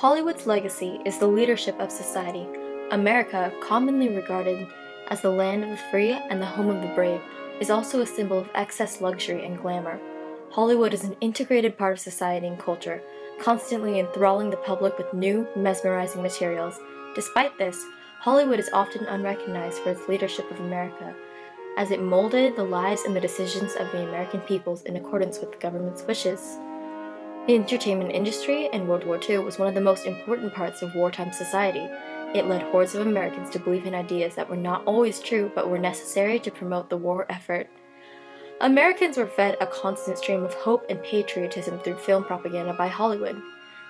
Hollywood's legacy is the leadership of society. America, commonly regarded as the land of the free and the home of the brave, is also a symbol of excess luxury and glamour. Hollywood is an integrated part of society and culture, constantly enthralling the public with new, mesmerizing materials. Despite this, Hollywood is often unrecognized for its leadership of America, as it molded the lives and the decisions of the American peoples in accordance with the government's wishes. The entertainment industry in World War II was one of the most important parts of wartime society. It led hordes of Americans to believe in ideas that were not always true but were necessary to promote the war effort. Americans were fed a constant stream of hope and patriotism through film propaganda by Hollywood.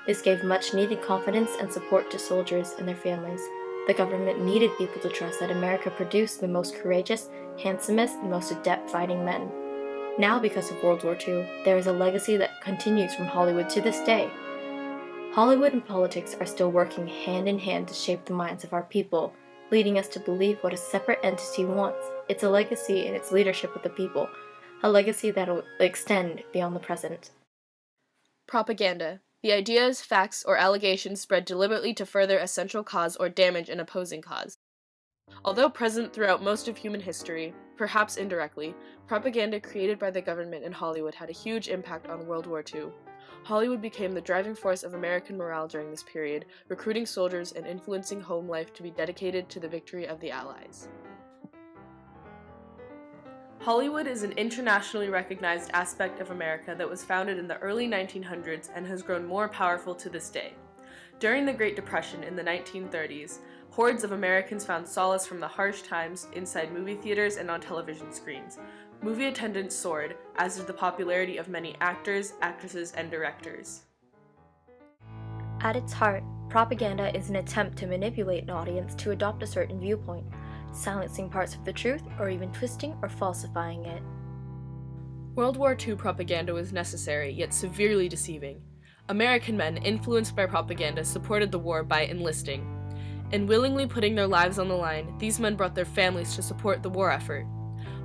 This gave much needed confidence and support to soldiers and their families. The government needed people to trust that America produced the most courageous, handsomest, and most adept fighting men. Now, because of World War II, there is a legacy that continues from Hollywood to this day. Hollywood and politics are still working hand in hand to shape the minds of our people, leading us to believe what a separate entity wants. It's a legacy in its leadership with the people, a legacy that will extend beyond the present. Propaganda. The ideas, facts, or allegations spread deliberately to further a central cause or damage an opposing cause. Although present throughout most of human history, perhaps indirectly, propaganda created by the government in Hollywood had a huge impact on World War II. Hollywood became the driving force of American morale during this period, recruiting soldiers and influencing home life to be dedicated to the victory of the Allies. Hollywood is an internationally recognized aspect of America that was founded in the early 1900s and has grown more powerful to this day. During the Great Depression in the 1930s, hordes of Americans found solace from the harsh times inside movie theaters and on television screens. Movie attendance soared, as did the popularity of many actors, actresses, and directors. At its heart, propaganda is an attempt to manipulate an audience to adopt a certain viewpoint, silencing parts of the truth or even twisting or falsifying it. World War II propaganda was necessary, yet severely deceiving. American men, influenced by propaganda, supported the war by enlisting. In willingly putting their lives on the line, these men brought their families to support the war effort.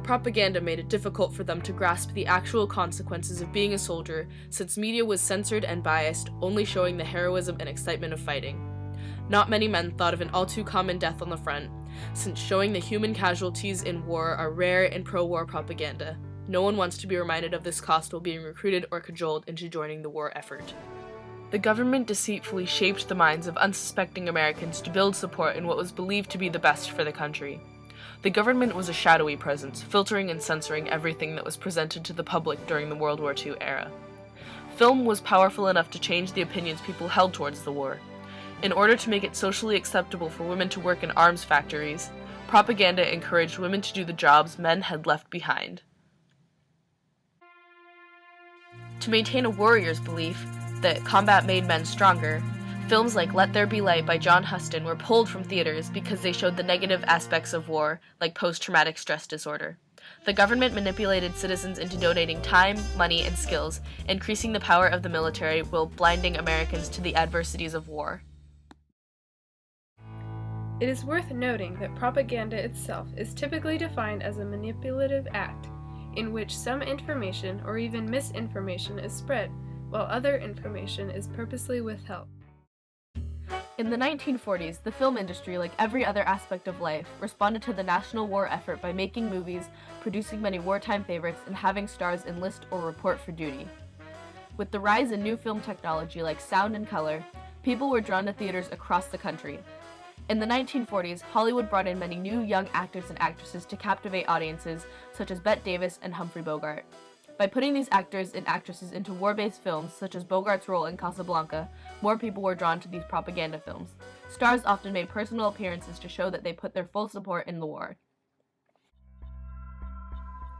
Propaganda made it difficult for them to grasp the actual consequences of being a soldier, since media was censored and biased, only showing the heroism and excitement of fighting. Not many men thought of an all-too-common death on the front, since showing the human casualties in war are rare in pro-war propaganda. No one wants to be reminded of this cost while being recruited or cajoled into joining the war effort. The government deceitfully shaped the minds of unsuspecting Americans to build support in what was believed to be the best for the country. The government was a shadowy presence, filtering and censoring everything that was presented to the public during the World War II era. Film was powerful enough to change the opinions people held towards the war. In order to make it socially acceptable for women to work in arms factories, propaganda encouraged women to do the jobs men had left behind. To maintain a warrior's belief that combat made men stronger, films like Let There Be Light by John Huston were pulled from theaters because they showed the negative aspects of war, like post-traumatic stress disorder. The government manipulated citizens into donating time, money, and skills, increasing the power of the military while blinding Americans to the adversities of war. It is worth noting that propaganda itself is typically defined as a manipulative act, in which some information or even misinformation is spread, while other information is purposely withheld. In the 1940s, the film industry, like every other aspect of life, responded to the national war effort by making movies, producing many wartime favorites, and having stars enlist or report for duty. With the rise in new film technology like sound and color, people were drawn to theaters across the country. In the 1940s, Hollywood brought in many new young actors and actresses to captivate audiences, such as Bette Davis and Humphrey Bogart. By putting these actors and actresses into war-based films, such as Bogart's role in Casablanca, more people were drawn to these propaganda films. Stars often made personal appearances to show that they put their full support in the war.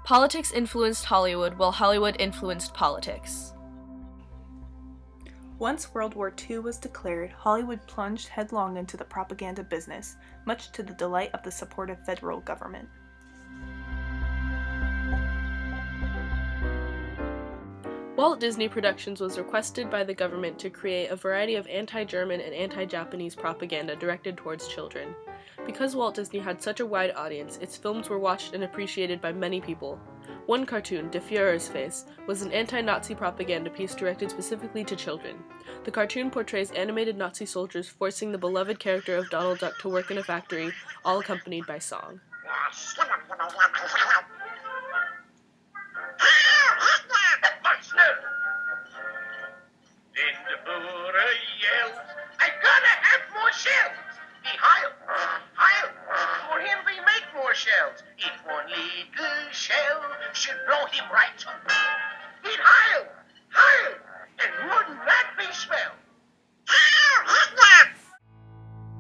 Politics influenced Hollywood, while Hollywood influenced politics. Once World War II was declared, Hollywood plunged headlong into the propaganda business, much to the delight of the supportive federal government. Walt Disney Productions was requested by the government to create a variety of anti-German and anti-Japanese propaganda directed towards children. Because Walt Disney had such a wide audience, its films were watched and appreciated by many people. One cartoon, De Führer's Face, was an anti-Nazi propaganda piece directed specifically to children. The cartoon portrays animated Nazi soldiers forcing the beloved character of Donald Duck to work in a factory, all accompanied by song. Then the Führer yells, I gotta have more shells! He Heil! Heil! For him we make more shells. If one little shell should blow him right to he'd Heil! Heil! And wouldn't that be swell?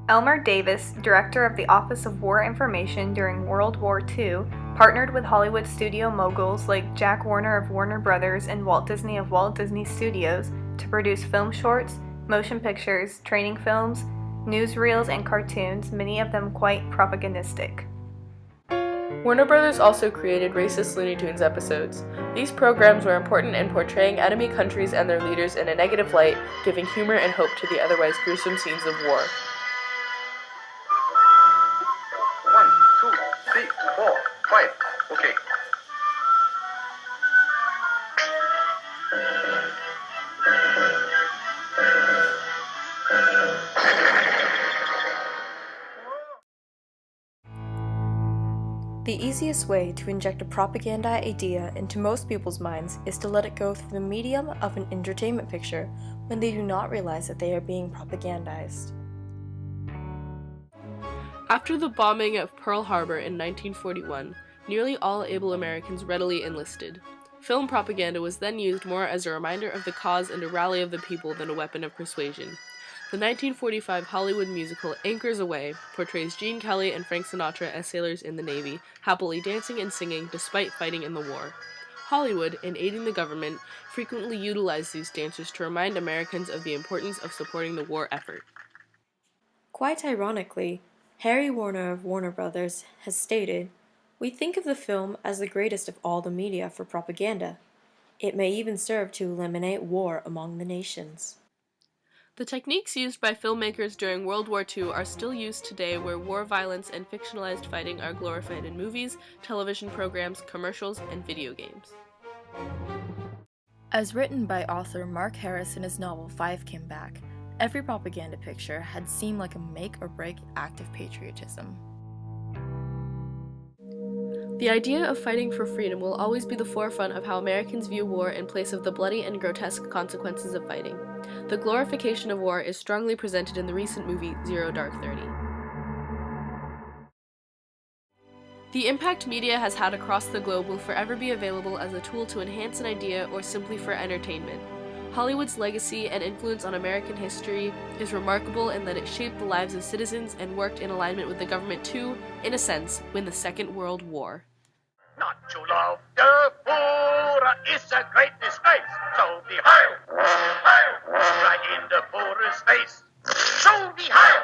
Elmer Davis, director of the Office of War Information during World War II, partnered with Hollywood studio moguls like Jack Warner of Warner Brothers and Walt Disney of Walt Disney Studios to produce film shorts, motion pictures, training films, newsreels, and cartoons, many of them quite propagandistic. Warner Brothers also created racist Looney Tunes episodes. These programs were important in portraying enemy countries and their leaders in a negative light, giving humor and hope to the otherwise gruesome scenes of war. 1, 2, 3, 4, 5. Okay. The easiest way to inject a propaganda idea into most people's minds is to let it go through the medium of an entertainment picture when they do not realize that they are being propagandized. After the bombing of Pearl Harbor in 1941, nearly all able Americans readily enlisted. Film propaganda was then used more as a reminder of the cause and a rally of the people than a weapon of persuasion. The 1945 Hollywood musical Anchors Aweigh portrays Gene Kelly and Frank Sinatra as sailors in the Navy, happily dancing and singing despite fighting in the war. Hollywood, in aiding the government, frequently utilized these dancers to remind Americans of the importance of supporting the war effort. Quite ironically, Harry Warner of Warner Brothers has stated, "We think of the film as the greatest of all the media for propaganda. It may even serve to eliminate war among the nations." The techniques used by filmmakers during World War II are still used today, where war violence and fictionalized fighting are glorified in movies, television programs, commercials, and video games. As written by author Mark Harris in his novel Five Came Back, every propaganda picture had seemed like a make-or-break act of patriotism. The idea of fighting for freedom will always be the forefront of how Americans view war in place of the bloody and grotesque consequences of fighting. The glorification of war is strongly presented in the recent movie Zero Dark 30. The impact media has had across the globe will forever be available as a tool to enhance an idea or simply for entertainment. Hollywood's legacy and influence on American history is remarkable in that it shaped the lives of citizens and worked in alignment with the government to, in a sense, win the Second World War. Not to love the Führer is a great disgrace. So be Heil! Heil! Right in the Führer's face. So be Heil!